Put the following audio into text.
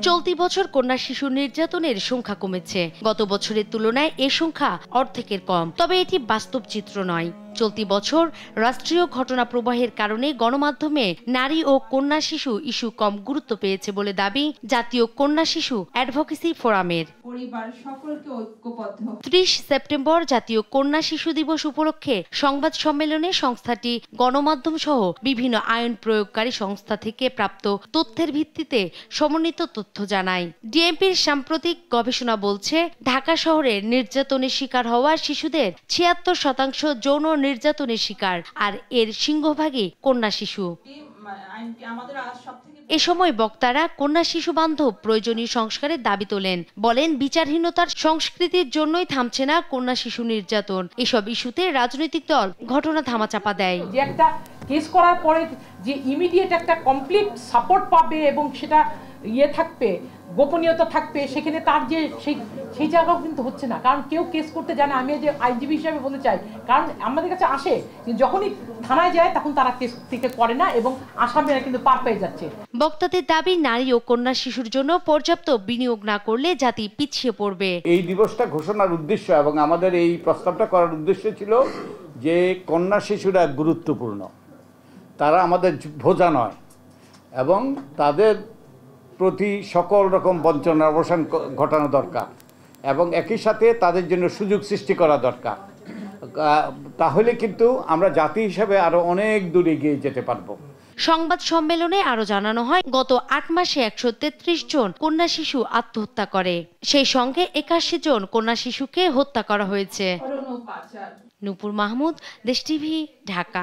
চলতি বছর কন্যা শিশু নির্যাতনের সংখ্যা কমেছে। গত বছরের তুলনায় এ সংখ্যা অর্ধেকের কম। তবে এটি বাস্তব চিত্র নয়। চলতি বছর রাষ্ট্রীয় ঘটনা প্রবাহের কারণে গণমাধ্যমে নারী ও কন্যা শিশু ইস্যু কম গুরুত্ব পেয়েছে বলে দাবি জাতীয় কন্যা শিশু অ্যাডভোকেসি ফোরামের। 30 সেপ্টেম্বর জাতীয় কন্যা শিশু দিবস উপলক্ষে সংবাদ সম্মেলনে সংস্থাটি গণমাধ্যম সহ বিভিন্ন আইন প্রয়োগকারী সংস্থা থেকে প্রাপ্ত তথ্যের ভিত্তিতে সমন্বিত তথ্য জানায়। ডিএমপির সাম্প্রতিক গবেষণা বলছে, ঢাকা শহরে নির্যাতনের শিকার হওয়া শিশুদের 76% যৌন নির্যাতনের শিকার, আর এর সিংহভাগই কন্যা শিশু। এ সময় বক্তারা কন্যা শিশু বান্ধব প্রয়োজনীয় সংস্কারের দাবি তোলেন। বলেন, বিচারহীনতার সংস্কৃতির জন্যই থামছে না কন্যা শিশু নির্যাতন। এসব ইস্যুতে রাজনৈতিক দল ঘটনা ধামাচাপা দেয়। যে একটা কেস করার পরে যে ইমিডিয়েট একটা কমপ্লিট সাপোর্ট পাবে এবং সেটা থাকবে, গোপনীয়তা থাকবে, সেখানে তার যে সেই জায়গাও কিন্তু হচ্ছে না। কারণ কেউ কেস করতে জানে। আমি যে আইনজীবী হিসাবে বলতে চাই, কারণ আমাদের কাছে আসে, যখনই থানায় যায় তখন তারা কেস থেকে করে না এবং আসামিরা কিন্তু পার পেয়ে যাচ্ছে। বক্তাদের দাবি, নারী ও কন্যা শিশুর জন্য পর্যাপ্ত বিনিয়োগ না করলে জাতি পিছিয়ে পড়বে। এই দিবসটা ঘোষণার উদ্দেশ্য এবং আমাদের এই প্রস্তাবটা করার উদ্দেশ্য ছিল যে কন্যা শিশুরা গুরুত্বপূর্ণ, তারা আমাদের বোঝা নয় এবং তাদের প্রতি সকল রকম বঞ্চনার অবসান ঘটানো দরকার এবং একই সাথে তাদের জন্য সুযোগ সৃষ্টি করা দরকার। তাহলে কিন্তু আমরা জাতি হিসেবে আরো অনেক দূর এগিয়ে যেতে পারবো। সংবাদ সম্মেলনে আরো জানানো হয়, গত 8 মাসে 133 জন কন্যা শিশু আত্মহত্যা করে। সেই সঙ্গে 81 জন কন্যা শিশুকে হত্যা করা হয়েছে। নূপুর মাহমুদ, দেশ টিভি, ঢাকা।